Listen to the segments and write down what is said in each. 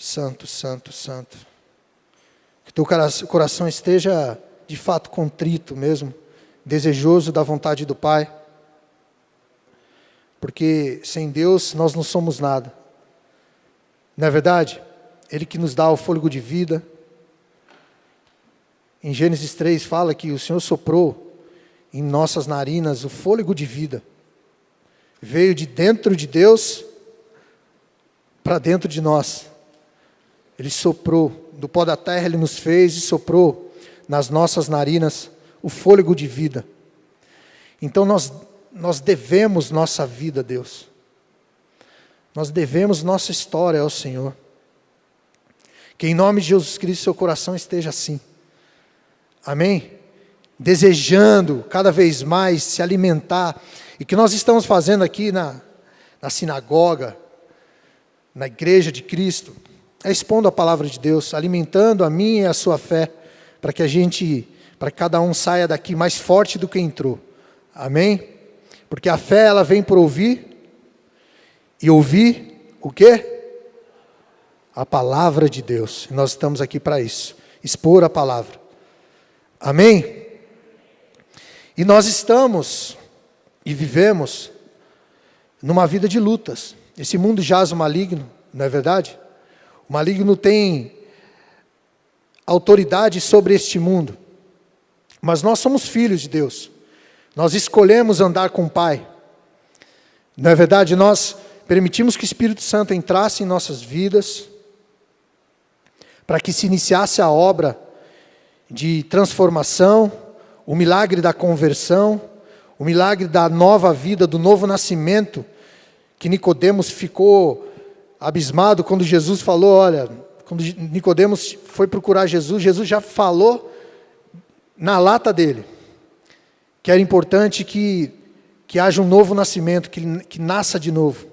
Santo, santo, santo. Que teu coração esteja de fato contrito mesmo, desejoso da vontade do Pai. Porque sem Deus nós não somos nada. Não é verdade? Ele que nos dá o fôlego de vida. Em Gênesis 3 fala que o Senhor soprou em nossas narinas o fôlego de vida. Veio de dentro de Deus para dentro de nós. Ele soprou, do pó da terra Ele nos fez e soprou nas nossas narinas o fôlego de vida. Então nós devemos nossa vida a Deus. Nós devemos nossa história ao Senhor. Que em nome de Jesus Cristo seu coração esteja assim. Amém? Desejando cada vez mais se alimentar. E o que nós estamos fazendo aqui na sinagoga, na igreja de Cristo, é expondo a palavra de Deus, alimentando a minha e a sua fé, para que cada um saia daqui mais forte do que entrou. Amém? Porque a fé, ela vem por ouvir, e ouvir o quê? A palavra de Deus. E nós estamos aqui para isso, expor a palavra. Amém? E nós estamos e vivemos numa vida de lutas. Esse mundo jaz o maligno, não é verdade? O maligno tem autoridade sobre este mundo. Mas nós somos filhos de Deus. Nós escolhemos andar com o Pai. Não é verdade? Nós permitimos que o Espírito Santo entrasse em nossas vidas, para que se iniciasse a obra de transformação, o milagre da conversão, o milagre da nova vida, do novo nascimento, que Nicodemos ficou abismado quando Jesus falou, olha, quando Nicodemos foi procurar Jesus, Jesus já falou na lata dele, que era importante que haja um novo nascimento, que nasça de novo.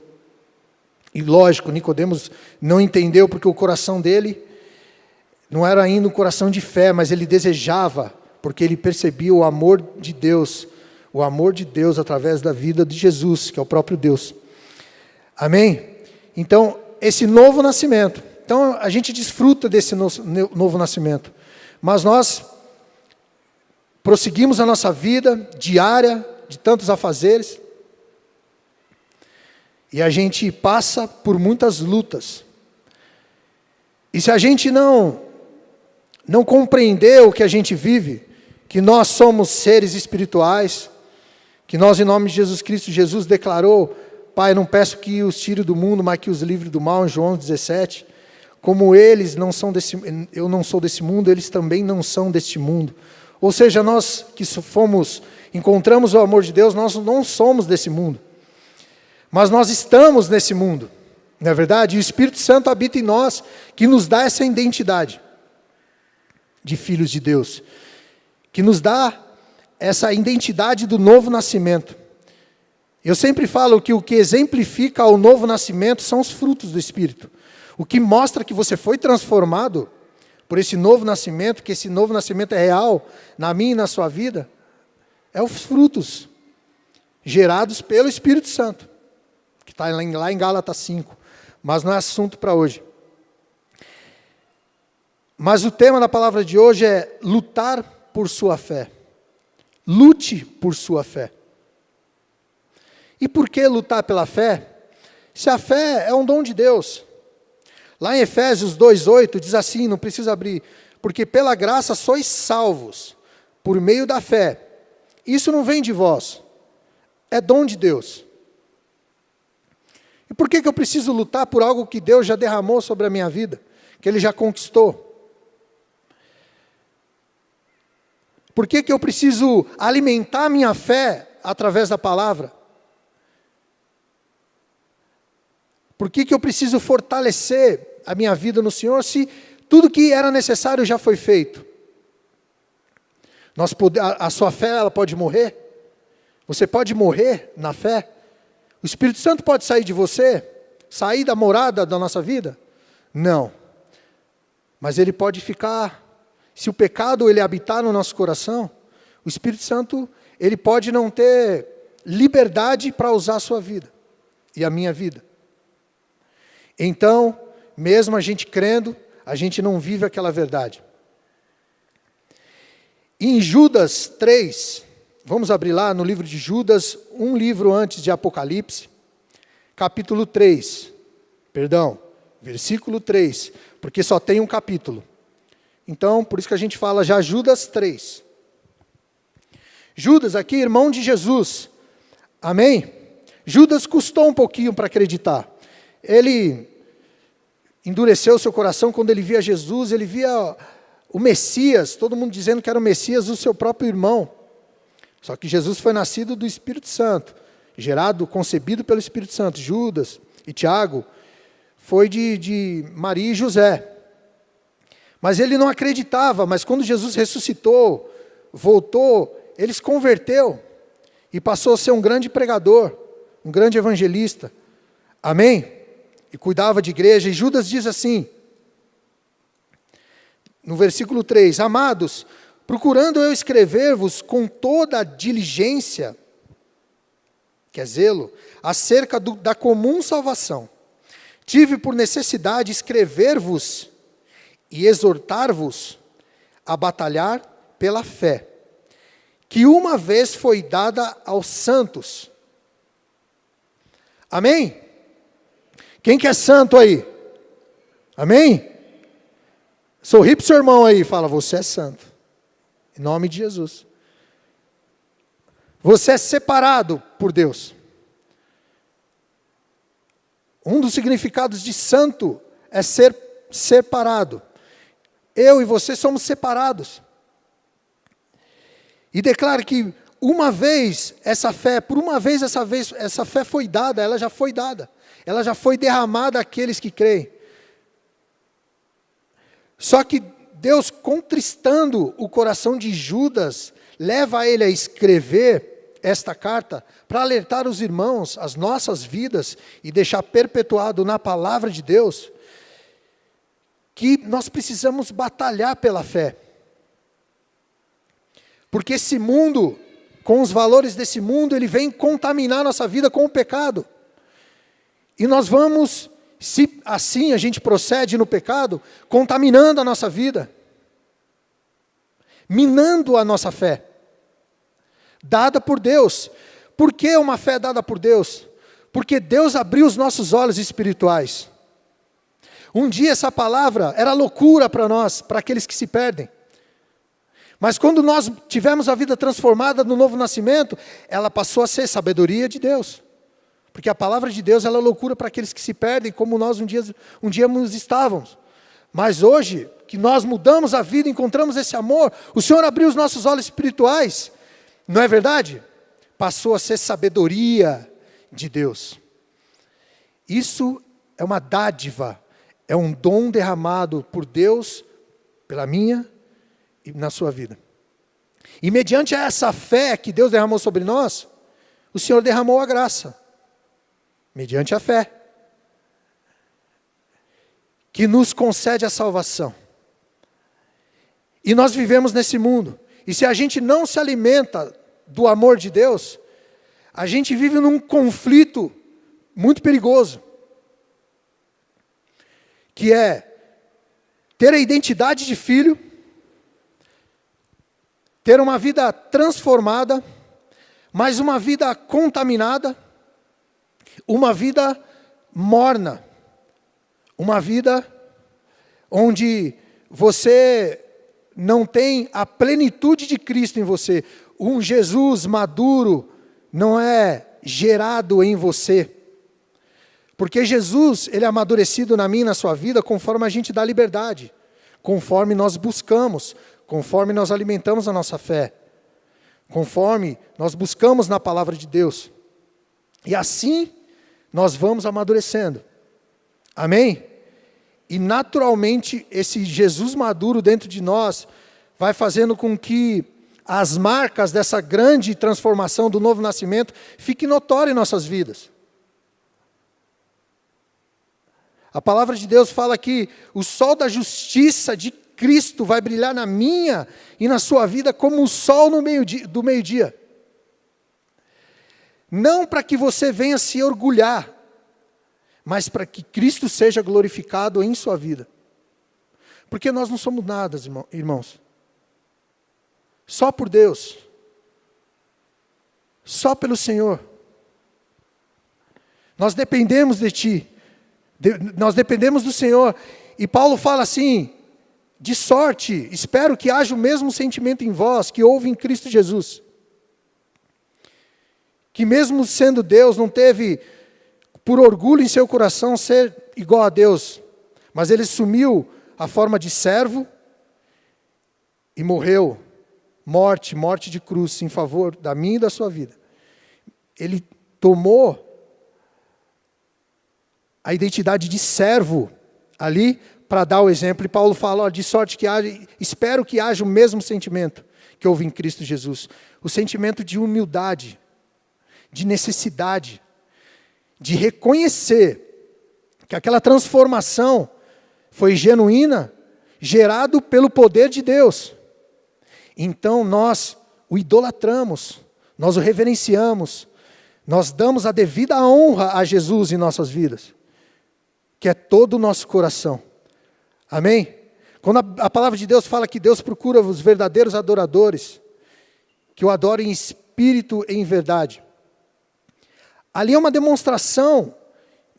E lógico, Nicodemos não entendeu, porque o coração dele não era ainda um coração de fé, mas ele desejava, porque ele percebia o amor de Deus através da vida de Jesus, que é o próprio Deus. Amém? Então, esse novo nascimento. Então, a gente desfruta desse novo nascimento. Mas nós prosseguimos a nossa vida diária, de tantos afazeres. E a gente passa por muitas lutas. E se a gente não compreender o que a gente vive, que nós somos seres espirituais, que nós, em nome de Jesus Cristo, Jesus declarou, Pai, não peço que os tire do mundo, mas que os livre do mal, em João 17, como eles não são eu não sou desse mundo, eles também não são deste mundo. Ou seja, nós que encontramos o amor de Deus, nós não somos desse mundo, mas nós estamos nesse mundo, não é verdade? E o Espírito Santo habita em nós, que nos dá essa identidade de filhos de Deus, que nos dá essa identidade do novo nascimento. Eu sempre falo que o que exemplifica o novo nascimento são os frutos do Espírito. O que mostra que você foi transformado por esse novo nascimento, que esse novo nascimento é real na minha e na sua vida, é os frutos gerados pelo Espírito Santo, que está lá em Gálatas 5, mas não é assunto para hoje. Mas o tema da palavra de hoje é lutar por sua fé. Lute por sua fé. E por que lutar pela fé? Se a fé é um dom de Deus. Lá em Efésios 2:8 diz assim, não precisa abrir, porque pela graça sois salvos, por meio da fé. Isso não vem de vós, é dom de Deus. E por que eu preciso lutar por algo que Deus já derramou sobre a minha vida, que Ele já conquistou? Por que eu preciso alimentar a minha fé através da palavra? Por que eu preciso fortalecer a minha vida no Senhor, se tudo que era necessário já foi feito? A sua fé, ela pode morrer? Você pode morrer na fé? O Espírito Santo pode sair de você? Sair da morada da nossa vida? Não. Mas ele pode ficar. Se o pecado ele habitar no nosso coração, o Espírito Santo ele pode não ter liberdade para usar a sua vida e a minha vida. Então, mesmo a gente crendo, a gente não vive aquela verdade. Em Judas 3, vamos abrir lá no livro de Judas, um livro antes de Apocalipse, capítulo 3, versículo 3, porque só tem um capítulo. Então, por isso que a gente fala já Judas 3. Judas aqui, irmão de Jesus. Amém? Judas custou um pouquinho para acreditar. Ele endureceu seu coração quando ele via Jesus, ele via o Messias, todo mundo dizendo que era o Messias do seu próprio irmão. Só que Jesus foi nascido do Espírito Santo, gerado, concebido pelo Espírito Santo. Judas e Tiago foi de Maria e José. Mas ele não acreditava, mas quando Jesus ressuscitou, voltou, ele se converteu e passou a ser um grande pregador, um grande evangelista. Amém? E cuidava de igreja. E Judas diz assim, no versículo 3, amados, procurando eu escrever-vos com toda a diligência, que é zelo, acerca da comum salvação, tive por necessidade escrever-vos e exortar-vos a batalhar pela fé, que uma vez foi dada aos santos. Amém? Quem que é santo aí? Amém? Sorri para o seu irmão aí e fala, você é santo. Em nome de Jesus. Você é separado por Deus. Um dos significados de santo é ser separado. Eu e você somos separados. E declara que uma vez essa fé foi dada, ela já foi dada. Ela já foi derramada àqueles que creem. Só que Deus, contristando o coração de Judas, leva ele a escrever esta carta para alertar os irmãos, as nossas vidas, e deixar perpetuado na palavra de Deus, que nós precisamos batalhar pela fé. Porque esse mundo, com os valores desse mundo, ele vem contaminar nossa vida com o pecado. E nós vamos, se assim a gente procede no pecado, contaminando a nossa vida, minando a nossa fé, dada por Deus. Por que uma fé dada por Deus? Porque Deus abriu os nossos olhos espirituais. Um dia essa palavra era loucura para nós, para aqueles que se perdem. Mas quando nós tivemos a vida transformada no novo nascimento, ela passou a ser sabedoria de Deus. Porque a palavra de Deus ela é loucura para aqueles que se perdem, como nós um dia nos estávamos. Mas hoje, que nós mudamos a vida, encontramos esse amor, o Senhor abriu os nossos olhos espirituais. Não é verdade? Passou a ser sabedoria de Deus. Isso é uma dádiva, é um dom derramado por Deus, pela minha e na sua vida. E mediante essa fé que Deus derramou sobre nós, o Senhor derramou a graça. Mediante a fé. Que nos concede a salvação. E nós vivemos nesse mundo. E se a gente não se alimenta do amor de Deus, a gente vive num conflito muito perigoso. Que é ter a identidade de filho, ter uma vida transformada, mas uma vida contaminada, uma vida morna, uma vida onde você não tem a plenitude de Cristo em você, um Jesus maduro não é gerado em você, porque Jesus, ele é amadurecido na minha e na sua vida conforme a gente dá liberdade, conforme nós buscamos, conforme nós alimentamos a nossa fé, conforme nós buscamos na palavra de Deus, e assim nós vamos amadurecendo, amém? E naturalmente esse Jesus maduro dentro de nós vai fazendo com que as marcas dessa grande transformação do novo nascimento fiquem notórias em nossas vidas. A palavra de Deus fala que o sol da justiça de Cristo vai brilhar na minha e na sua vida como o sol do meio-dia. Não para que você venha se orgulhar, mas para que Cristo seja glorificado em sua vida. Porque nós não somos nada, irmãos. Só por Deus. Só pelo Senhor. Nós dependemos de Ti. Nós dependemos do Senhor. E Paulo fala assim, de sorte, espero que haja o mesmo sentimento em vós que houve em Cristo Jesus. Que mesmo sendo Deus, não teve por orgulho em seu coração ser igual a Deus, mas Ele assumiu a forma de servo e morreu, morte de cruz, em favor da minha e da sua vida. Ele tomou a identidade de servo ali para dar o exemplo. E Paulo fala, ó, de sorte que haja, espero que haja o mesmo sentimento que houve em Cristo Jesus. O sentimento de humildade, de necessidade, de reconhecer que aquela transformação foi genuína, gerado pelo poder de Deus. Então nós o idolatramos, nós o reverenciamos, nós damos a devida honra a Jesus em nossas vidas, que é todo o nosso coração. Amém? Quando a palavra de Deus fala que Deus procura os verdadeiros adoradores, que o adorem em espírito e em verdade, ali é uma demonstração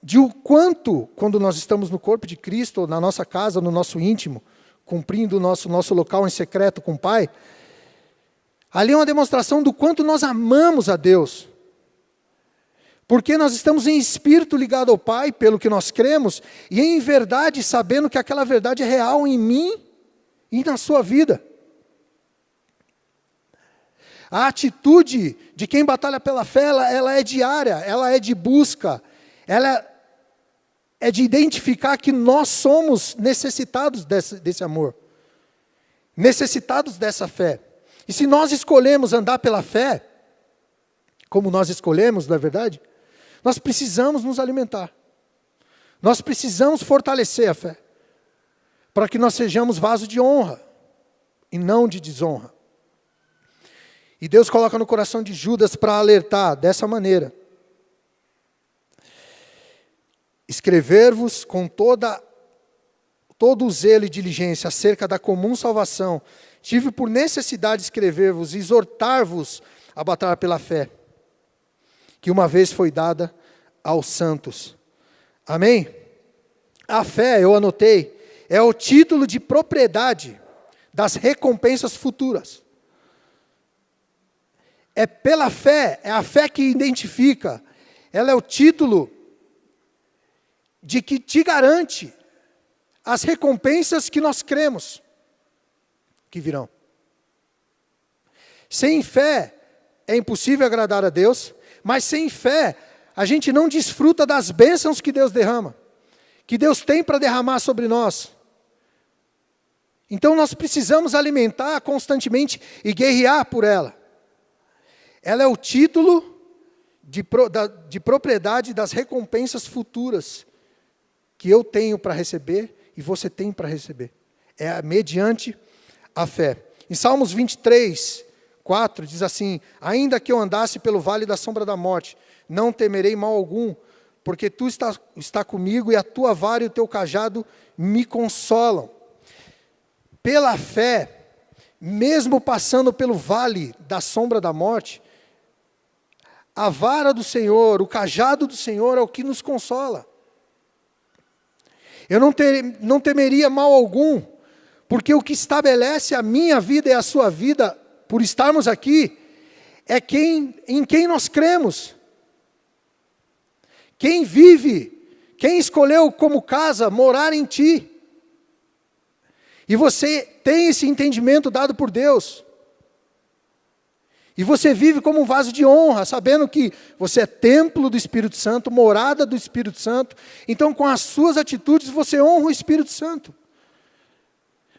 de o quanto, quando nós estamos no corpo de Cristo, ou na nossa casa, no nosso íntimo, cumprindo o nosso local em secreto com o Pai, ali é uma demonstração do quanto nós amamos a Deus. Porque nós estamos em espírito ligado ao Pai, pelo que nós cremos, e em verdade sabendo que aquela verdade é real em mim e na sua vida. A atitude de quem batalha pela fé, ela é diária, ela é de busca, ela é de identificar que nós somos necessitados desse amor, necessitados dessa fé. E se nós escolhemos andar pela fé, como nós escolhemos, não é verdade? Nós precisamos nos alimentar. Nós precisamos fortalecer a fé, para que nós sejamos vaso de honra, e não de desonra. E Deus coloca no coração de Judas para alertar dessa maneira. Escrever-vos com todo o zelo e diligência acerca da comum salvação. Tive por necessidade escrever-vos e exortar-vos a batalhar pela fé, que uma vez foi dada aos santos. Amém? A fé, eu anotei, é o título de propriedade das recompensas futuras. É pela fé, é a fé que identifica, ela é o título de que te garante as recompensas que nós cremos que virão. Sem fé é impossível agradar a Deus, mas sem fé a gente não desfruta das bênçãos que Deus derrama, que Deus tem para derramar sobre nós. Então nós precisamos alimentar constantemente e guerrear por ela. Ela é o título de propriedade das recompensas futuras que eu tenho para receber e você tem para receber. É mediante a fé. Em Salmos 23, 4, diz assim: ainda que eu andasse pelo vale da sombra da morte, não temerei mal algum, porque tu está comigo e a tua vara e o teu cajado me consolam. Pela fé, mesmo passando pelo vale da sombra da morte, a vara do Senhor, o cajado do Senhor é o que nos consola. Eu não temeria mal algum, porque o que estabelece a minha vida e a sua vida, por estarmos aqui, é em quem nós cremos. Quem vive, quem escolheu como casa morar em ti. E você tem esse entendimento dado por Deus. E você vive como um vaso de honra, sabendo que você é templo do Espírito Santo, morada do Espírito Santo. Então, com as suas atitudes, você honra o Espírito Santo.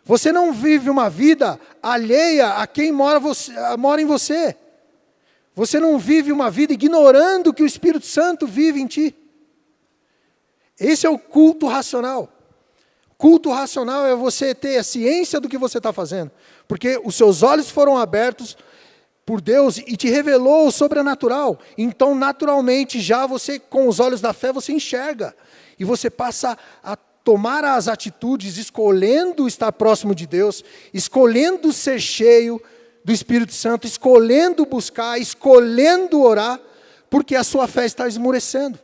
Você não vive uma vida alheia a quem mora em você. Você não vive uma vida ignorando que o Espírito Santo vive em ti. Esse é o culto racional. Culto racional é você ter a ciência do que você está fazendo. Porque os seus olhos foram abertos por Deus e te revelou o sobrenatural. Então, naturalmente, já você, com os olhos da fé, você enxerga. E você passa a tomar as atitudes, escolhendo estar próximo de Deus, escolhendo ser cheio do Espírito Santo, escolhendo buscar, escolhendo orar, porque a sua fé está esmorecendo.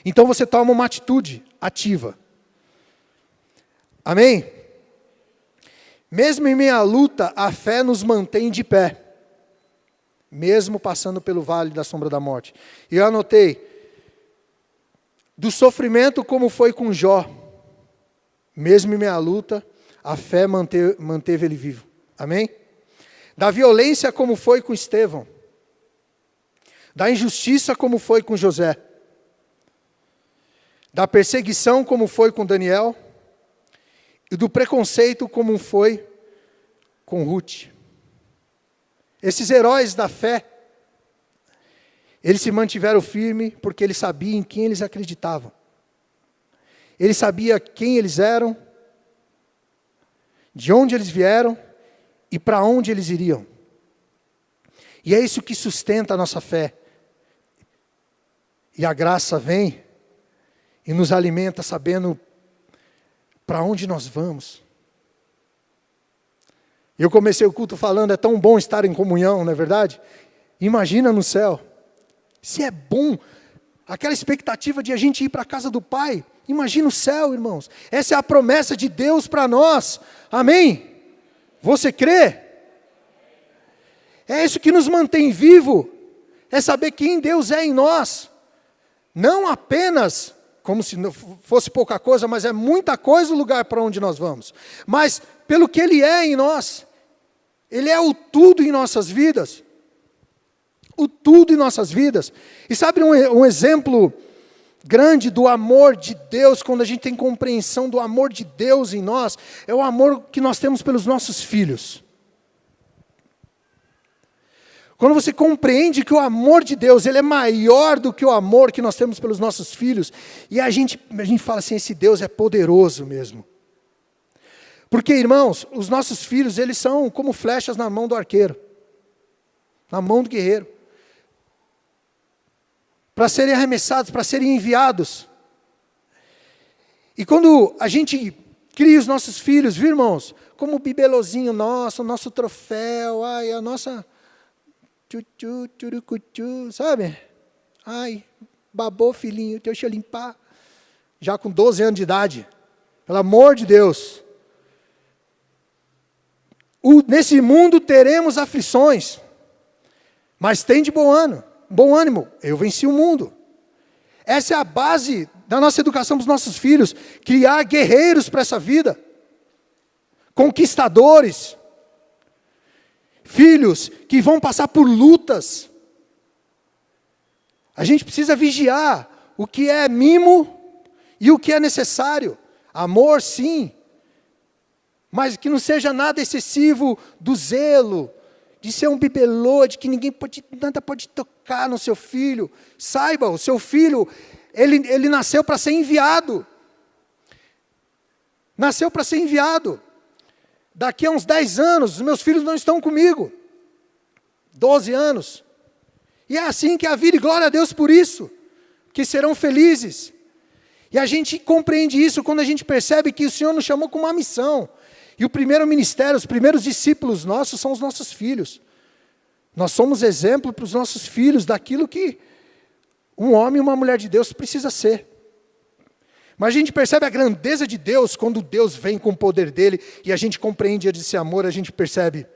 Então você toma uma atitude ativa. Amém? Mesmo em meio à luta, a fé nos mantém de pé. Mesmo passando pelo vale da sombra da morte. E eu anotei, do sofrimento como foi com Jó, mesmo em meio à luta, a fé manteve ele vivo. Amém? Da violência como foi com Estevão. Da injustiça como foi com José. Da perseguição como foi com Daniel. E do preconceito como foi com Ruth. Esses heróis da fé, eles se mantiveram firmes porque eles sabiam em quem eles acreditavam. Eles sabiam quem eles eram, de onde eles vieram e para onde eles iriam. E é isso que sustenta a nossa fé. E a graça vem e nos alimenta sabendo para onde nós vamos. Eu comecei o culto falando, é tão bom estar em comunhão, não é verdade? Imagina no céu. Se é bom, aquela expectativa de a gente ir para a casa do Pai. Imagina o céu, irmãos. Essa é a promessa de Deus para nós. Amém? Você crê? É isso que nos mantém vivo. É saber quem Deus é em nós. Não apenas, como se não fosse pouca coisa, mas é muita coisa o lugar para onde nós vamos. Mas pelo que Ele é em nós. Ele é o tudo em nossas vidas. O tudo em nossas vidas. E sabe um exemplo grande do amor de Deus, quando a gente tem compreensão do amor de Deus em nós, é o amor que nós temos pelos nossos filhos. Quando você compreende que o amor de Deus, ele é maior do que o amor que nós temos pelos nossos filhos, e a gente fala assim, esse Deus é poderoso mesmo. Porque, irmãos, os nossos filhos, eles são como flechas na mão do arqueiro, na mão do guerreiro, para serem arremessados, para serem enviados. E quando a gente cria os nossos filhos, viu, irmãos, como o bibelozinho nosso, o nosso troféu, ai, a nossa... Tchu, tchurucuchu, sabe? Ai, babou filhinho, deixa eu limpar. Já com 12 anos de idade. Pelo amor de Deus. Nesse mundo teremos aflições. Mas tem de bom ânimo. Eu venci o mundo. Essa é a base da nossa educação para os nossos filhos. Criar guerreiros para essa vida. Conquistadores. Filhos que vão passar por lutas. A gente precisa vigiar o que é mimo e o que é necessário. Amor, sim. Mas que não seja nada excessivo do zelo, de ser um bibelô, de que nada pode tocar no seu filho. Saiba, o seu filho, ele nasceu para ser enviado. Nasceu para ser enviado. Daqui a uns 10 anos, os meus filhos não estão comigo. 12 anos. E é assim que é a vida, e glória a Deus por isso. Que serão felizes. E a gente compreende isso quando a gente percebe que o Senhor nos chamou com uma missão. E o primeiro ministério, os primeiros discípulos nossos são os nossos filhos. Nós somos exemplo para os nossos filhos daquilo que um homem e uma mulher de Deus precisa ser. Mas a gente percebe a grandeza de Deus quando Deus vem com o poder dele e a gente compreende esse amor, a gente percebe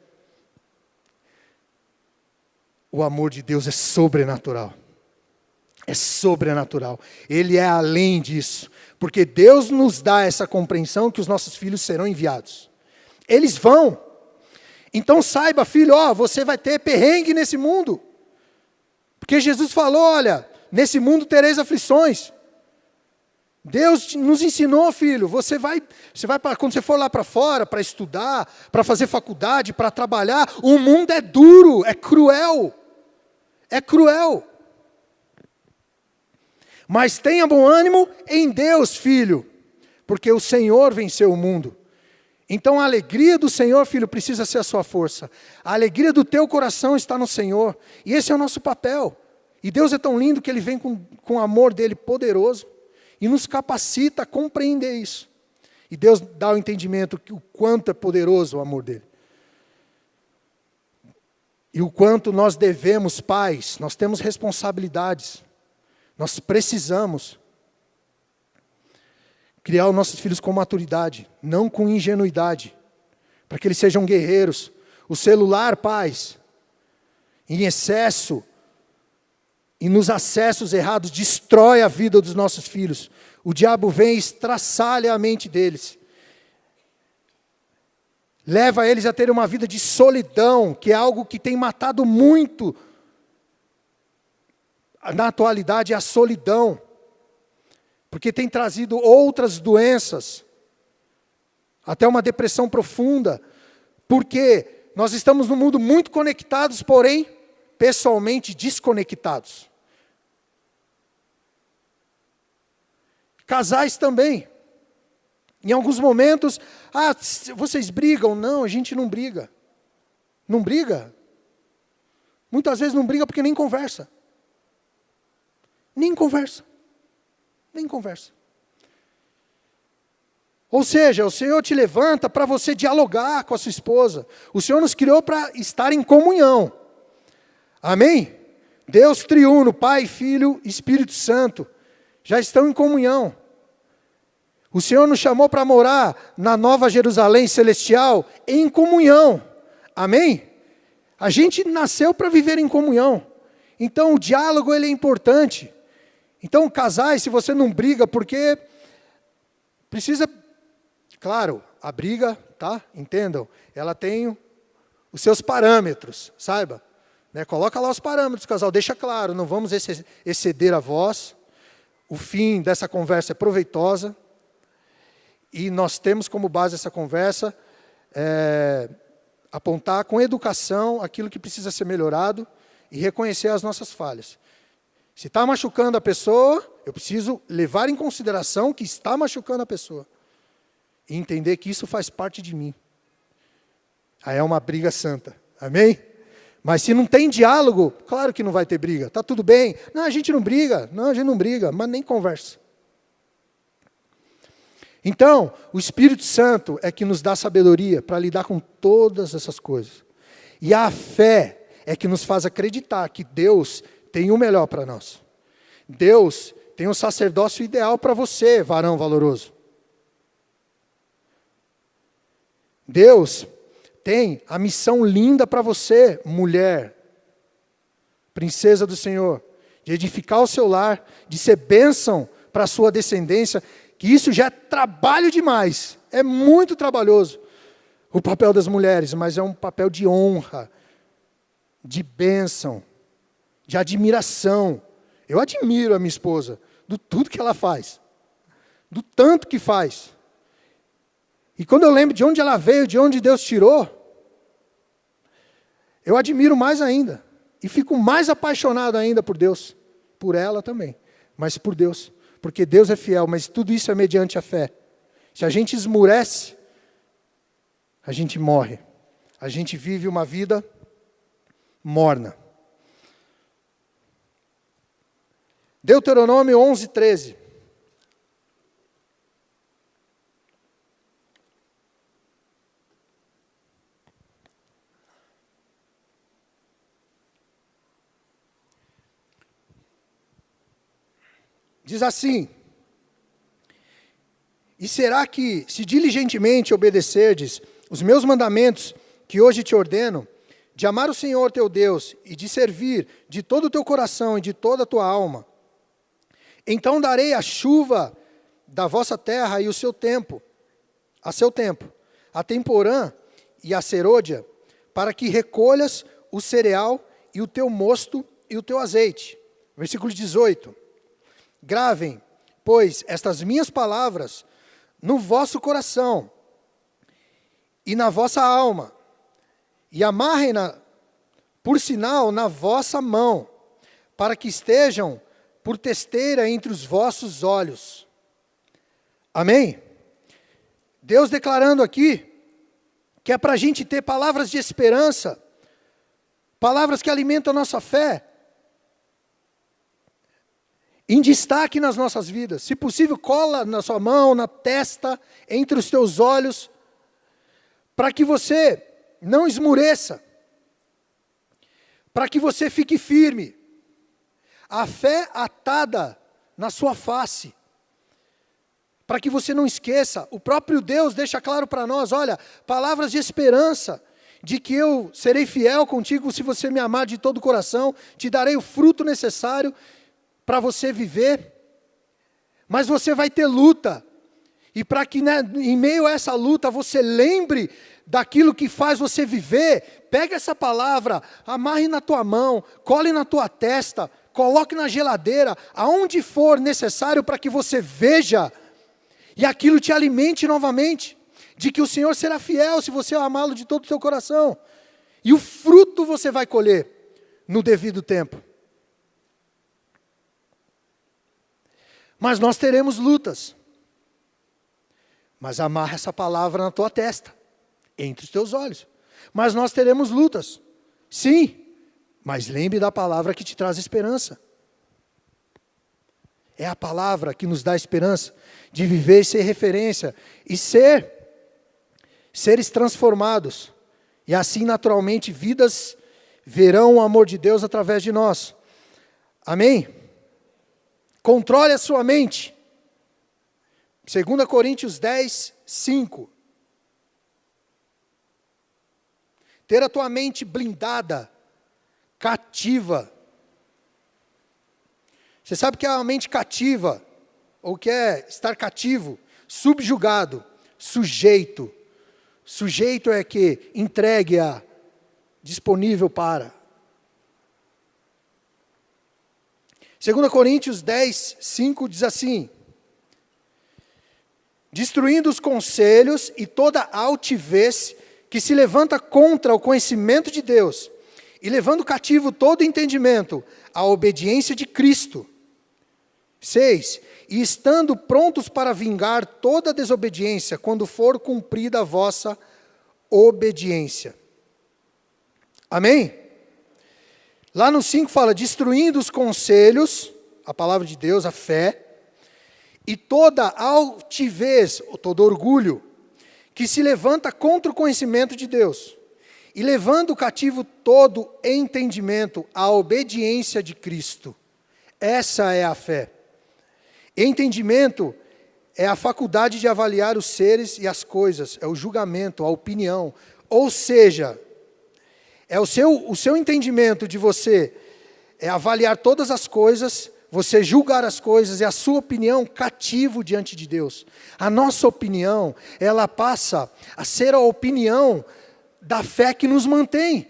o amor de Deus é sobrenatural. É sobrenatural. Ele é além disso. Porque Deus nos dá essa compreensão que os nossos filhos serão enviados. Eles vão. Então saiba, filho, você vai ter perrengue nesse mundo. Porque Jesus falou, olha, nesse mundo tereis aflições. Deus nos ensinou, filho, você vai quando você for lá para fora, para estudar, para fazer faculdade, para trabalhar, o mundo é duro, é cruel. É cruel. Mas tenha bom ânimo em Deus, filho, porque o Senhor venceu o mundo. Então a alegria do Senhor, filho, precisa ser a sua força. A alegria do teu coração está no Senhor. E esse é o nosso papel. E Deus é tão lindo que Ele vem com o amor dEle poderoso e nos capacita a compreender isso. E Deus dá o entendimento que o quanto é poderoso o amor dEle. E o quanto nós devemos, pais, nós temos responsabilidades. Nós precisamos criar os nossos filhos com maturidade, não com ingenuidade, para que eles sejam guerreiros. O celular, pais, em excesso e nos acessos errados, destrói a vida dos nossos filhos. O diabo vem e estraçalha a mente deles. Leva eles a ter uma vida de solidão, que é algo que tem matado muito na atualidade, é a solidão. Porque tem trazido outras doenças, até uma depressão profunda, porque nós estamos num mundo muito conectados, porém, pessoalmente desconectados. Casais também. Em alguns momentos, vocês brigam? Não, a gente não briga. Não briga? Muitas vezes não briga porque nem conversa. Nem conversa. Nem conversa. Ou seja, o Senhor te levanta para você dialogar com a sua esposa. O Senhor nos criou para estar em comunhão. Amém? Deus triuno, Pai, Filho, Espírito Santo, já estão em comunhão. O Senhor nos chamou para morar na Nova Jerusalém Celestial em comunhão. Amém? A gente nasceu para viver em comunhão. Então o diálogo ele é importante. Então casais, se você não briga, porque precisa, claro, a briga, tá? Entendam, ela tem os seus parâmetros, saiba. Né? Coloca lá os parâmetros, casal, deixa claro, não vamos exceder a voz. O fim dessa conversa é proveitosa. E nós temos como base essa conversa, apontar com educação aquilo que precisa ser melhorado e reconhecer as nossas falhas. Se está machucando a pessoa, eu preciso levar em consideração que está machucando a pessoa. E entender que isso faz parte de mim. Aí é uma briga santa. Amém? Mas se não tem diálogo, claro que não vai ter briga. Está tudo bem. Não, a gente não briga. Não, a gente não briga, mas nem conversa. Então, o Espírito Santo é que nos dá sabedoria para lidar com todas essas coisas. E a fé é que nos faz acreditar que Deus tem o melhor para nós. Deus tem o sacerdócio ideal para você, varão valoroso. Deus tem a missão linda para você, mulher, princesa do Senhor, de edificar o seu lar, de ser bênção para a sua descendência, que isso já é trabalho demais, é muito trabalhoso o papel das mulheres, mas é um papel de honra, de bênção, de admiração. Eu admiro a minha esposa, do tudo que ela faz, do tanto que faz. E quando eu lembro de onde ela veio, de onde Deus tirou, eu admiro mais ainda, e fico mais apaixonado ainda por Deus, por ela também, mas por Deus. Porque Deus é fiel, mas tudo isso é mediante a fé. Se a gente esmurece, a gente morre. A gente vive uma vida morna. Deuteronômio 11:13. Diz assim: e será que, se diligentemente obedecerdes os meus mandamentos que hoje te ordeno, de amar o Senhor teu Deus e de servir de todo o teu coração e de toda a tua alma, então darei a chuva da vossa terra e o seu tempo, a seu tempo, a temporã e a serôdia, para que recolhas o cereal e o teu mosto e o teu azeite. Versículo 18. Gravem, pois, estas minhas palavras no vosso coração e na vossa alma, e amarrem-na por sinal na vossa mão, para que estejam por testeira entre os vossos olhos. Amém? Deus declarando aqui que é para a gente ter palavras de esperança, palavras que alimentam a nossa fé, em destaque nas nossas vidas. Se possível, cola na sua mão, na testa, entre os teus olhos, para que você não esmureça, para que você fique firme. A fé atada na sua face, para que você não esqueça. O próprio Deus deixa claro para nós, olha, palavras de esperança, de que eu serei fiel contigo se você me amar de todo o coração, te darei o fruto necessário para você viver, mas você vai ter luta, e para que em meio a essa luta você lembre daquilo que faz você viver, pega essa palavra, amarre na tua mão, cole na tua testa, coloque na geladeira, aonde for necessário para que você veja, e aquilo te alimente novamente, de que o Senhor será fiel se você amá-lo de todo o seu coração, e o fruto você vai colher no devido tempo. Mas nós teremos lutas. Mas amarra essa palavra na tua testa, entre os teus olhos. Mas nós teremos lutas. Sim, mas lembre da palavra que te traz esperança. É a palavra que nos dá esperança de viver e ser referência. E seres transformados. E assim naturalmente vidas verão o amor de Deus através de nós. Amém? Controle a sua mente. 2 Coríntios 10, 5. Ter a tua mente blindada, cativa. Você sabe que é uma mente cativa, ou que é estar cativo, subjugado, sujeito. Sujeito é que entregue a, disponível para. 2 Coríntios 10, 5 diz assim: destruindo os conselhos e toda altivez que se levanta contra o conhecimento de Deus, e levando cativo todo entendimento à obediência de Cristo. 6. E estando prontos para vingar toda desobediência, quando for cumprida a vossa obediência. Amém? Lá no 5 fala, destruindo os conselhos, a palavra de Deus, a fé, e toda altivez, todo orgulho, que se levanta contra o conhecimento de Deus, e levando cativo todo entendimento à obediência de Cristo. Essa é a fé. Entendimento é a faculdade de avaliar os seres e as coisas, é o julgamento, a opinião, ou seja, é o seu entendimento de você avaliar todas as coisas, você julgar as coisas, é a sua opinião cativo diante de Deus. A nossa opinião, ela passa a ser a opinião da fé que nos mantém.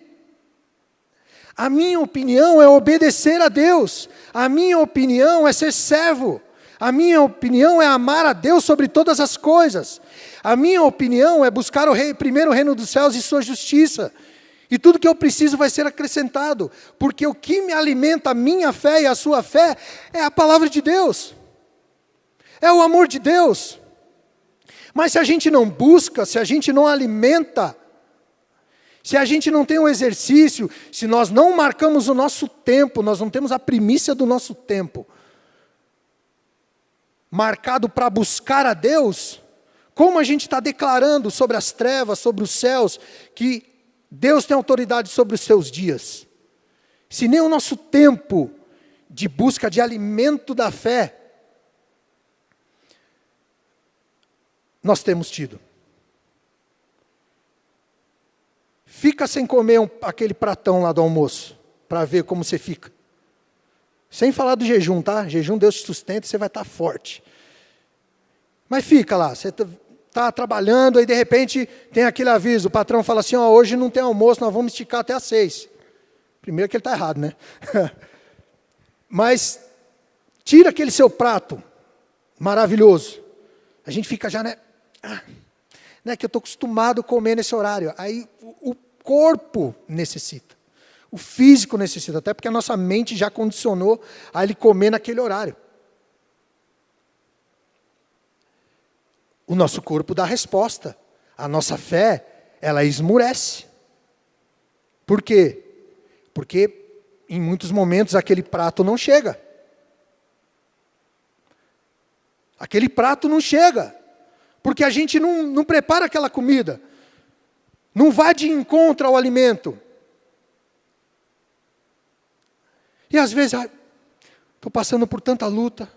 A minha opinião é obedecer a Deus. A minha opinião é ser servo. A minha opinião é amar a Deus sobre todas as coisas. A minha opinião é buscar primeiro o reino dos céus e sua justiça. E tudo que eu preciso vai ser acrescentado, porque o que me alimenta a minha fé e a sua fé é a palavra de Deus, é o amor de Deus. Mas se a gente não busca, se a gente não alimenta, se a gente não tem um exercício, se nós não marcamos o nosso tempo, nós não temos a primícia do nosso tempo, marcado para buscar a Deus, como a gente está declarando sobre as trevas, sobre os céus, que Deus tem autoridade sobre os seus dias. Se nem o nosso tempo de busca de alimento da fé nós temos tido. Fica sem comer aquele pratão lá do almoço, para ver como você fica. Sem falar do jejum, tá? Jejum Deus te sustenta e você vai estar forte. Mas fica lá, você está trabalhando, aí de repente tem aquele aviso, o patrão fala assim, ó, hoje não tem almoço, nós vamos esticar até às 6. Primeiro que ele está errado, né? Mas tira aquele seu prato maravilhoso. A gente fica já, né? Que eu estou acostumado a comer nesse horário. Aí o corpo necessita. O físico necessita, até porque a nossa mente já condicionou a ele comer naquele horário. O nosso corpo dá resposta. A nossa fé, ela esmurece. Por quê? Porque em muitos momentos aquele prato não chega. Aquele prato não chega. Porque a gente não prepara aquela comida. Não vai de encontro ao alimento. E às vezes, estou passando por tanta luta.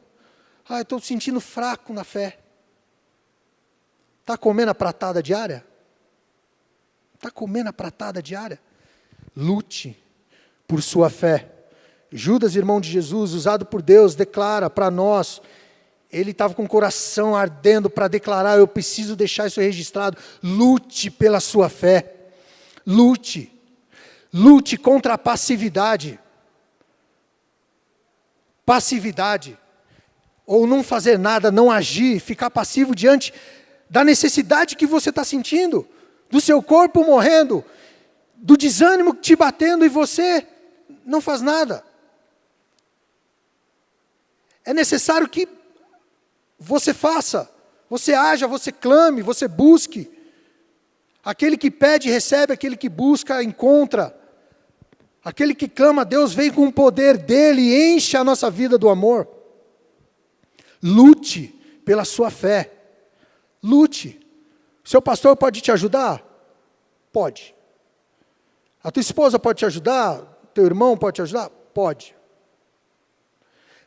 Estou sentindo fraco na fé. Está comendo a pratada diária? Está comendo a pratada diária? Lute por sua fé. Judas, irmão de Jesus, usado por Deus, declara para nós. Ele estava com o coração ardendo para declarar, eu preciso deixar isso registrado. Lute pela sua fé. Lute. Lute contra a passividade. Passividade. Ou não fazer nada, não agir, ficar passivo diante da necessidade que você está sentindo. Do seu corpo morrendo. Do desânimo te batendo e você não faz nada. É necessário que você faça, você haja, você clame, você busque. Aquele que pede, recebe, aquele que busca, encontra. Aquele que clama a Deus, vem com o poder dele e enche a nossa vida do amor. Lute pela sua fé. Lute. Seu pastor pode te ajudar? Pode. A tua esposa pode te ajudar? Teu irmão pode te ajudar? Pode.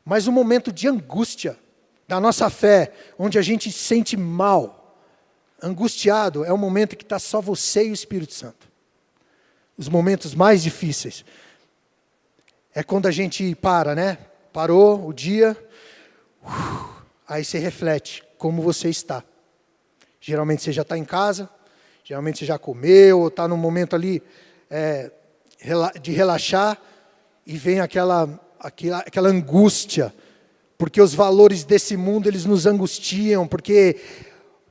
Mas o momento de angústia da nossa fé, onde a gente se sente mal, angustiado, é o momento que está só você e o Espírito Santo. Os momentos mais difíceis. É quando a gente para, né? Parou o dia, aí você reflete como você está. Geralmente você já está em casa, geralmente você já comeu, ou está num momento ali de relaxar, e vem aquela angústia, porque os valores desse mundo, eles nos angustiam, porque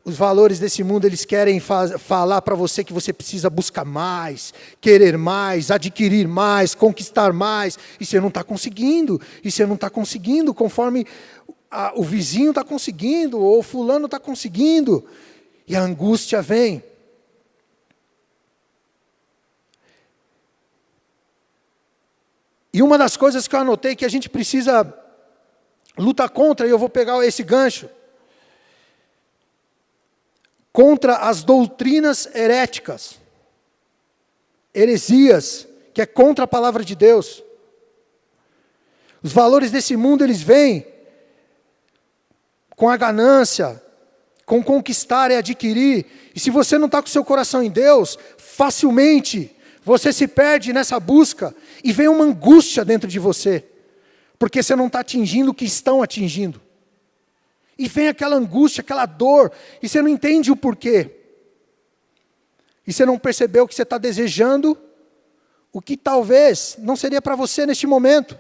os valores desse mundo, eles querem falar para você que você precisa buscar mais, querer mais, adquirir mais, conquistar mais, e você não está conseguindo, conforme o vizinho está conseguindo, ou o fulano está conseguindo, e a angústia vem. E uma das coisas que eu anotei que a gente precisa lutar contra, e eu vou pegar esse gancho, contra as doutrinas heréticas, heresias, que é contra a palavra de Deus. Os valores desse mundo, eles vêm com a ganância, com conquistar e adquirir, e se você não está com o seu coração em Deus, facilmente você se perde nessa busca, e vem uma angústia dentro de você, porque você não está atingindo o que estão atingindo. E vem aquela angústia, aquela dor, e você não entende o porquê. E você não percebeu que você está desejando o que talvez não seria para você neste momento.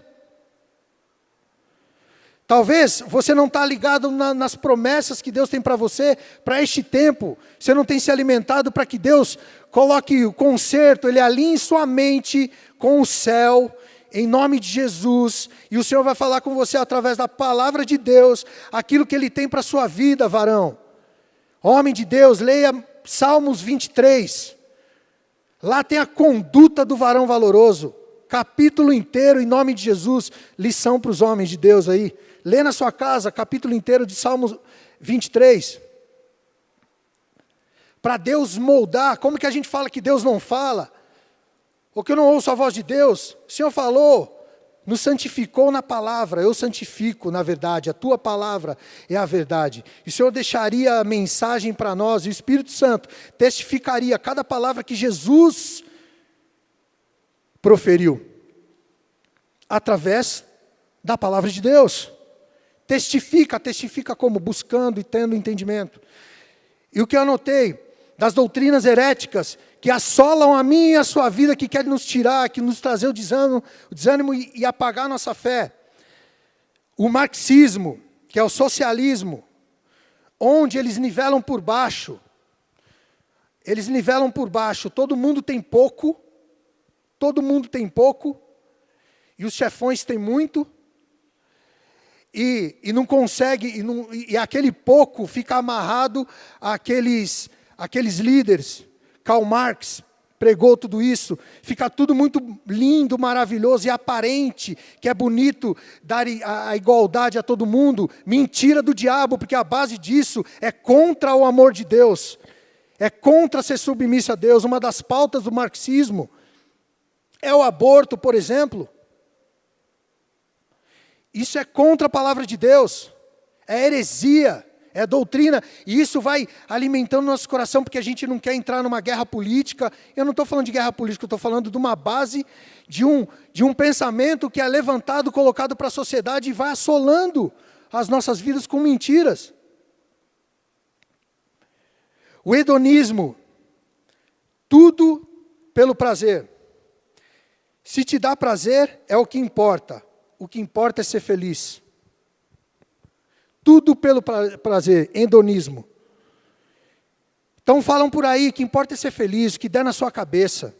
Talvez você não está ligado nas promessas que Deus tem para você, para este tempo. Você não tem se alimentado para que Deus coloque o conserto, Ele alinhe sua mente com o céu, em nome de Jesus, e o Senhor vai falar com você através da palavra de Deus, aquilo que Ele tem para a sua vida, varão. Homem de Deus, leia Salmos 23. Lá tem a conduta do varão valoroso. Capítulo inteiro, em nome de Jesus. Lição para os homens de Deus aí. Lê na sua casa, capítulo inteiro de Salmos 23. Para Deus moldar, como que a gente fala que Deus não fala? Ou que eu não ouço a voz de Deus? O Senhor falou, nos santificou na palavra, eu santifico na verdade, a tua palavra é a verdade. E o Senhor deixaria a mensagem para nós, e o Espírito Santo testificaria cada palavra que Jesus proferiu, através da palavra de Deus. Testifica como? Buscando e tendo entendimento. E o que eu anotei, das doutrinas heréticas, que assolam a mim e a sua vida, que querem nos tirar, que nos trazer o desânimo e apagar a nossa fé. O marxismo, que é o socialismo, onde eles nivelam por baixo. Eles nivelam por baixo, todo mundo tem pouco, e os chefões têm muito, e não consegue, e aquele pouco fica amarrado àqueles líderes, Karl Marx pregou tudo isso, fica tudo muito lindo, maravilhoso e aparente, que é bonito dar a igualdade a todo mundo. Mentira do diabo, porque a base disso é contra o amor de Deus, é contra ser submisso a Deus. Uma das pautas do marxismo é o aborto, por exemplo. Isso é contra a palavra de Deus, é heresia, é doutrina, e isso vai alimentando nosso coração, porque a gente não quer entrar numa guerra política. Eu não estou falando de guerra política, eu estou falando de uma base, de um pensamento que é levantado, colocado para a sociedade e vai assolando as nossas vidas com mentiras. O hedonismo, tudo pelo prazer. Se te dá prazer, é o que importa é ser feliz. Tudo pelo prazer, hedonismo. Então falam por aí que importa é ser feliz, o que der na sua cabeça.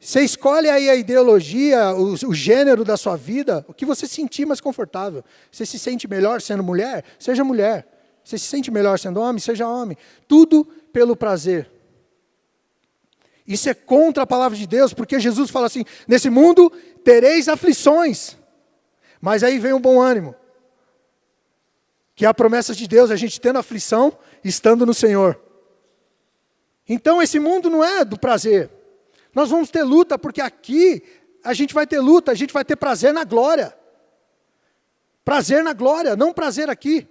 Você escolhe aí a ideologia, o gênero da sua vida, o que você sentir mais confortável. Você se sente melhor sendo mulher? Seja mulher. Você se sente melhor sendo homem? Seja homem. Tudo pelo prazer. Isso é contra a palavra de Deus, porque Jesus fala assim, nesse mundo tereis aflições, mas aí vem um bom ânimo. Que é a promessa de Deus, a gente tendo aflição, estando no Senhor. Então esse mundo não é do prazer. Nós vamos ter luta, porque aqui a gente vai ter luta, a gente vai ter prazer na glória. Prazer na glória, não prazer aqui.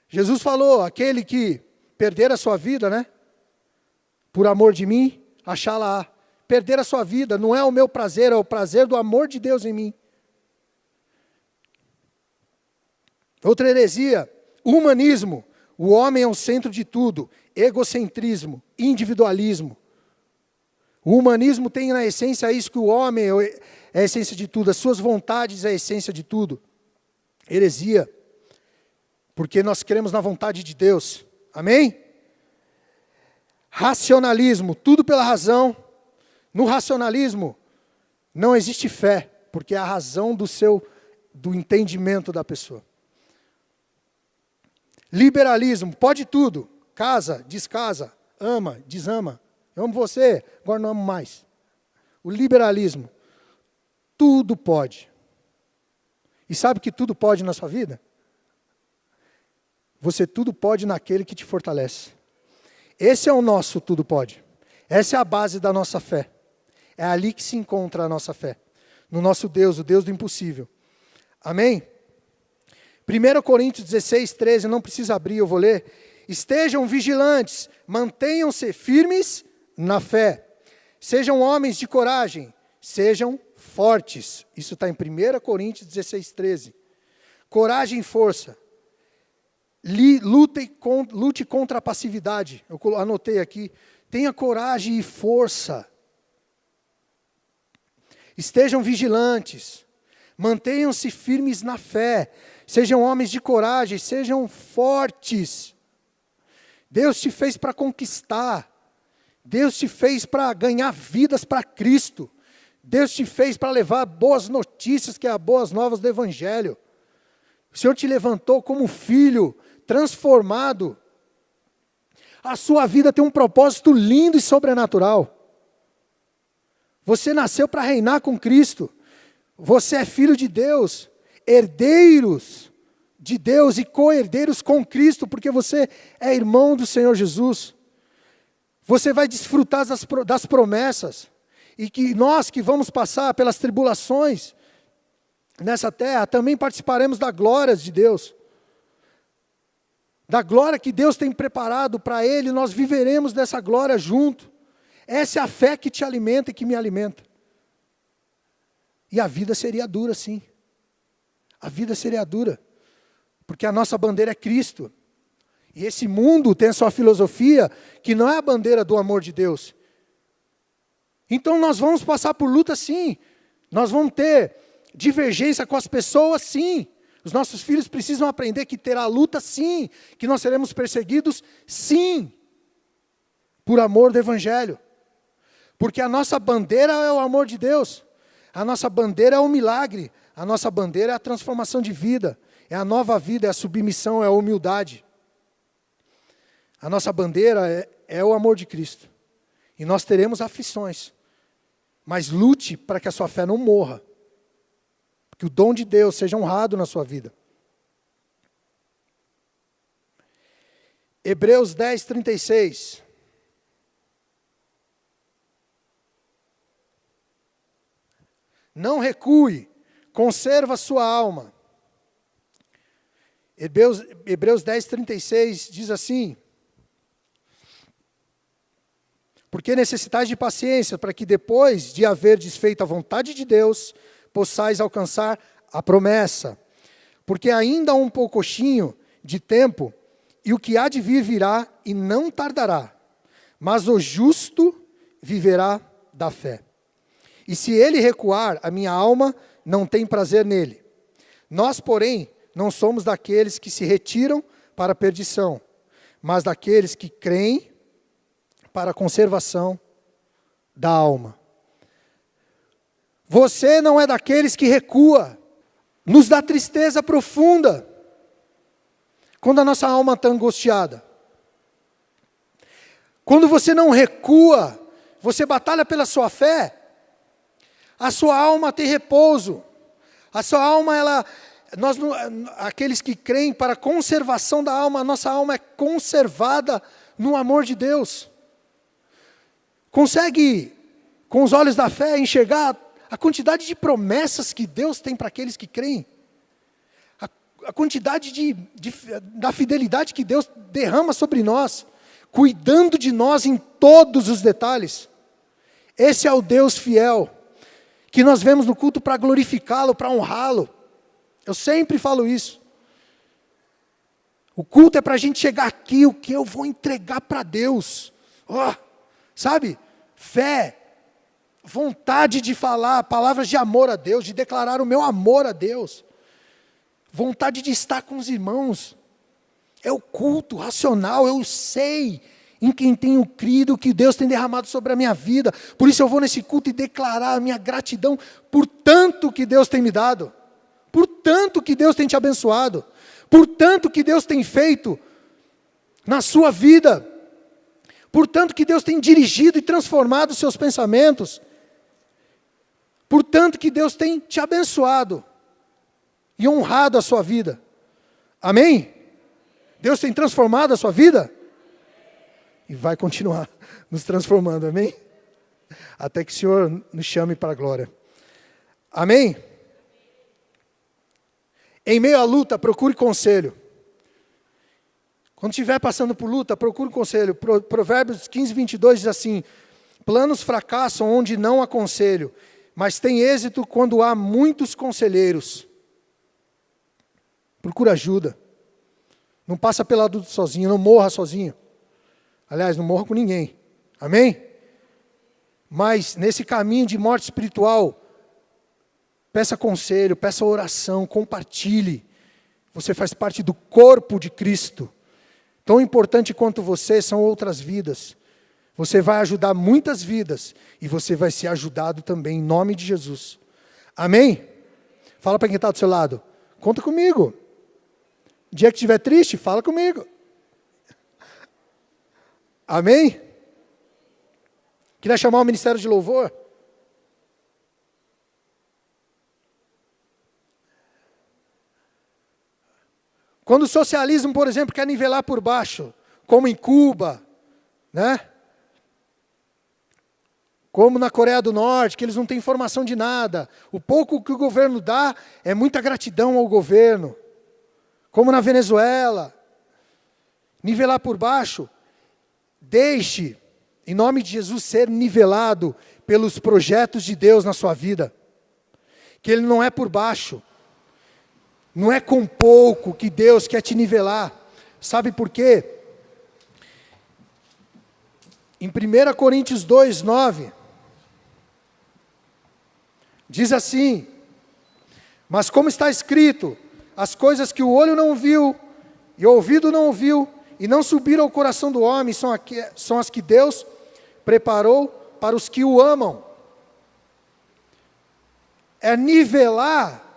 Jesus falou, aquele que perder a sua vida, né? Por amor de mim, achá-la. Perder a sua vida não é o meu prazer, é o prazer do amor de Deus em mim. Outra heresia, humanismo. O homem é o centro de tudo. Egocentrismo, individualismo. O humanismo tem na essência isso, que o homem é a essência de tudo. As suas vontades é a essência de tudo. Heresia. Porque nós cremos na vontade de Deus. Amém? Racionalismo, tudo pela razão. No racionalismo, não existe fé, porque é a razão do entendimento da pessoa. Liberalismo, pode tudo. Casa, descasa, ama, desama. Eu amo você, agora não amo mais. O liberalismo, tudo pode. E sabe que tudo pode na sua vida? Você tudo pode naquele que te fortalece. Esse é o nosso tudo pode. Essa é a base da nossa fé. É ali que se encontra a nossa fé. No nosso Deus, o Deus do impossível. Amém? 1 Coríntios 16, 13, não precisa abrir, eu vou ler. Estejam vigilantes, mantenham-se firmes na fé. Sejam homens de coragem, sejam fortes. Isso está em 1 Coríntios 16, 13. Coragem e força. Lute contra a passividade. Eu anotei aqui. Tenha coragem e força. Estejam vigilantes. Mantenham-se firmes na fé. Sejam homens de coragem, sejam fortes. Deus te fez para conquistar. Deus te fez para ganhar vidas para Cristo. Deus te fez para levar boas notícias, que é as boas novas do Evangelho. O Senhor te levantou como filho, transformado. A sua vida tem um propósito lindo e sobrenatural. Você nasceu para reinar com Cristo. Você é filho de Deus, herdeiros de Deus e co-herdeiros com Cristo, porque você é irmão do Senhor Jesus. Você vai desfrutar das promessas, e que nós que vamos passar pelas tribulações nessa terra, também participaremos da glória de Deus. Da glória que Deus tem preparado para Ele, nós viveremos dessa glória junto. Essa é a fé que te alimenta e que me alimenta. E a vida seria dura, sim. A vida seria dura. Porque a nossa bandeira é Cristo. E esse mundo tem a sua filosofia, que não é a bandeira do amor de Deus. Então nós vamos passar por luta, sim. Nós vamos ter divergência com as pessoas, sim. Os nossos filhos precisam aprender que terá luta, sim. Que nós seremos perseguidos, sim. Por amor do Evangelho. Porque a nossa bandeira é o amor de Deus. A nossa bandeira é o milagre. A nossa bandeira é a transformação de vida. É a nova vida, é a submissão, é a humildade. A nossa bandeira é o amor de Cristo. E nós teremos aflições. Mas lute para que a sua fé não morra. Que o dom de Deus seja honrado na sua vida. Hebreus 10, 36. Não recue, conserva a sua alma. Hebreus 10, 36 diz assim: porque necessitais de paciência, para que depois de haver desfeito a vontade de Deus, possais alcançar a promessa. Porque ainda há um poucochinho de tempo, e o que há de vir virá e não tardará. Mas o justo viverá da fé. E se ele recuar, a minha alma não tem prazer nele. Nós, porém, não somos daqueles que se retiram para a perdição, mas daqueles que creem para a conservação da alma. Você não é daqueles que recua. Nos dá tristeza profunda quando a nossa alma está angustiada. Quando você não recua, você batalha pela sua fé, a sua alma tem repouso. A sua alma, aqueles que creem para a conservação da alma, a nossa alma é conservada no amor de Deus. Consegue, com os olhos da fé, enxergar a quantidade de promessas que Deus tem para aqueles que creem? A quantidade da fidelidade que Deus derrama sobre nós, cuidando de nós em todos os detalhes. Esse é o Deus fiel, que nós vemos no culto para glorificá-lo, para honrá-lo. Eu sempre falo isso. O culto é para a gente chegar aqui, o que eu vou entregar para Deus. Sabe? Fé, vontade de falar palavras de amor a Deus, de declarar o meu amor a Deus. Vontade de estar com os irmãos. É o culto racional, eu sei em quem tenho crido, que Deus tem derramado sobre a minha vida. Por isso eu vou nesse culto e declarar a minha gratidão por tanto que Deus tem me dado. Por tanto que Deus tem te abençoado. Por tanto que Deus tem feito na sua vida. Por tanto que Deus tem dirigido e transformado os seus pensamentos. Por tanto que Deus tem te abençoado e honrado a sua vida. Amém? Deus tem transformado a sua vida? E vai continuar nos transformando, amém? Até que o Senhor nos chame para a glória. Amém? Em meio à luta, procure conselho. Quando estiver passando por luta, procure conselho. Provérbios 15, 22 diz assim: planos fracassam onde não há conselho, mas tem êxito quando há muitos conselheiros. Procura ajuda. Não passa pela luta sozinho, não morra sozinho. Aliás, não morra com ninguém. Amém? Mas nesse caminho de morte espiritual, peça conselho, peça oração, compartilhe. Você faz parte do corpo de Cristo. Tão importante quanto você são outras vidas. Você vai ajudar muitas vidas e você vai ser ajudado também em nome de Jesus. Amém? Fala para quem está do seu lado. Conta comigo. O dia que estiver triste, fala comigo. Amém? Queria chamar o ministério de louvor. Quando o socialismo, por exemplo, quer nivelar por baixo, como em Cuba, né? Como na Coreia do Norte, que eles não têm informação de nada. O pouco que o governo dá é muita gratidão ao governo. Como na Venezuela. Nivelar por baixo. Deixe, em nome de Jesus, ser nivelado pelos projetos de Deus na sua vida. Que Ele não é por baixo. Não é com pouco que Deus quer te nivelar. Sabe por quê? Em 1 Coríntios 2, 9, diz assim: mas como está escrito, as coisas que o olho não viu, e o ouvido não ouviu, e não subiram ao coração do homem, são as que Deus preparou para os que o amam. É nivelar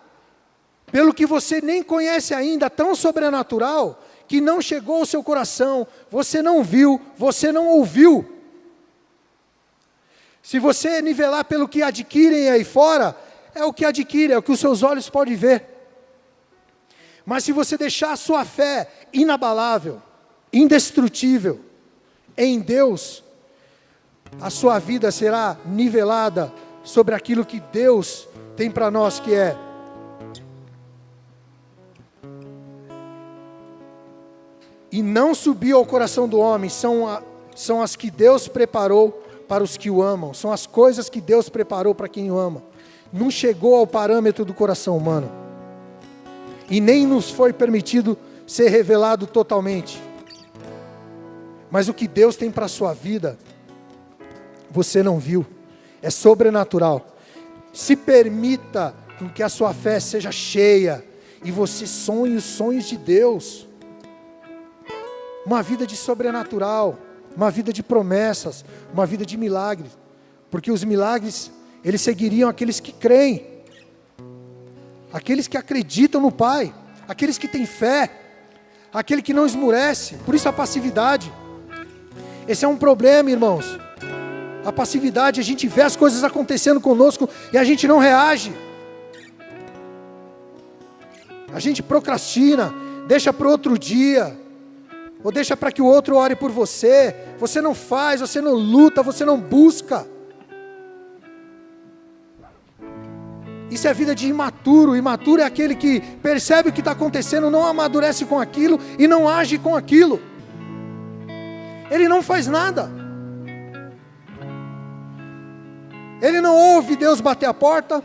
pelo que você nem conhece ainda, tão sobrenatural, que não chegou ao seu coração, você não viu, você não ouviu. Se você nivelar pelo que adquirem aí fora, é o que adquire, é o que os seus olhos podem ver. Mas se você deixar a sua fé inabalável, indestrutível, em Deus, a sua vida será nivelada sobre aquilo que Deus tem para nós, que é e não subiu ao coração do homem, são as que Deus preparou para os que o amam, são as coisas que Deus preparou para quem o ama. Não chegou ao parâmetro do coração humano, e nem nos foi permitido ser revelado totalmente. Mas o que Deus tem para a sua vida, você não viu, é sobrenatural. Se permita que a sua fé seja cheia, e você sonhe os sonhos de Deus. Uma vida de sobrenatural, uma vida de promessas, uma vida de milagres. Porque os milagres, eles seguiriam aqueles que creem, aqueles que acreditam no Pai, aqueles que têm fé, aquele que não esmurece. Por isso a passividade. Esse é um problema, irmãos. A passividade, a gente vê as coisas acontecendo conosco e a gente não reage. A gente procrastina, deixa para outro dia, ou deixa para que o outro ore por você. Você não faz, você não luta, você não busca. Isso é vida de imaturo. Imaturo é aquele que percebe o que está acontecendo, não amadurece com aquilo e não age com aquilo. Ele não faz nada. Ele não ouve Deus bater a porta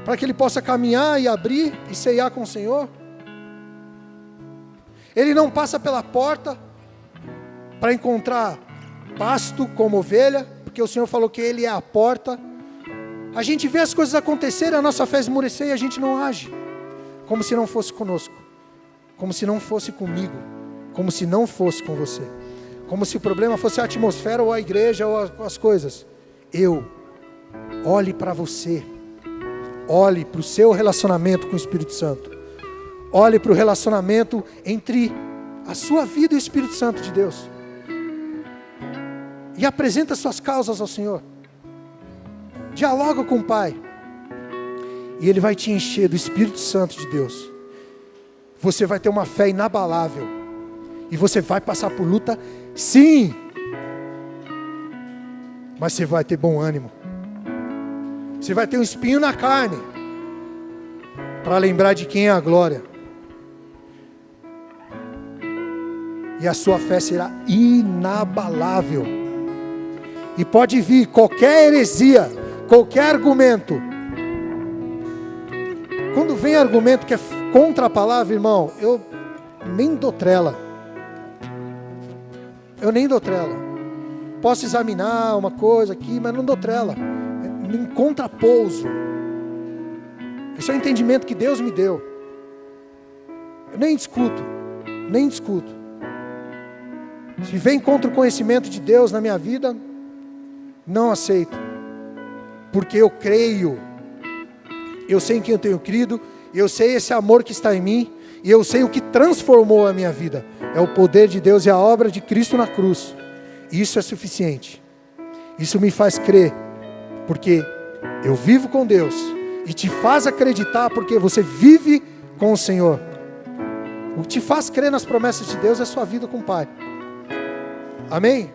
para que ele possa caminhar e abrir e ceiar com o Senhor. Ele não passa pela porta para encontrar pasto como ovelha, porque o Senhor falou que Ele é a porta. A gente vê as coisas acontecerem, a nossa fé esmorecer e a gente não age, como se não fosse conosco, como se não fosse comigo, como se não fosse com você, como se o problema fosse a atmosfera ou a igreja ou as coisas. Olhe para você, olhe para o seu relacionamento com o Espírito Santo, olhe para o relacionamento entre a sua vida e o Espírito Santo de Deus, e apresenta suas causas ao Senhor. Dialoga com o Pai, e Ele vai te encher do Espírito Santo de Deus. Você vai ter uma fé inabalável, e você vai passar por luta, sim, mas você vai ter bom ânimo. Você vai ter um espinho na carne, para lembrar de quem é a glória. E a sua fé será inabalável. E pode vir qualquer heresia, qualquer argumento. Quando vem argumento que é contra a palavra, irmão, eu nem dou trela. Eu nem dou trela. Posso examinar uma coisa aqui, mas não dou trela. Em contrapouso. Esse é o entendimento que Deus me deu. Eu nem discuto. Nem discuto. Se vem contra o conhecimento de Deus na minha vida, não aceito. Porque eu creio. Eu sei em quem eu tenho crido. Eu sei esse amor que está em mim. E eu sei o que transformou a minha vida. É o poder de Deus e a obra de Cristo na cruz. Isso é suficiente. Isso me faz crer. Porque eu vivo com Deus. E te faz acreditar porque você vive com o Senhor. O que te faz crer nas promessas de Deus é a sua vida com o Pai. Amém?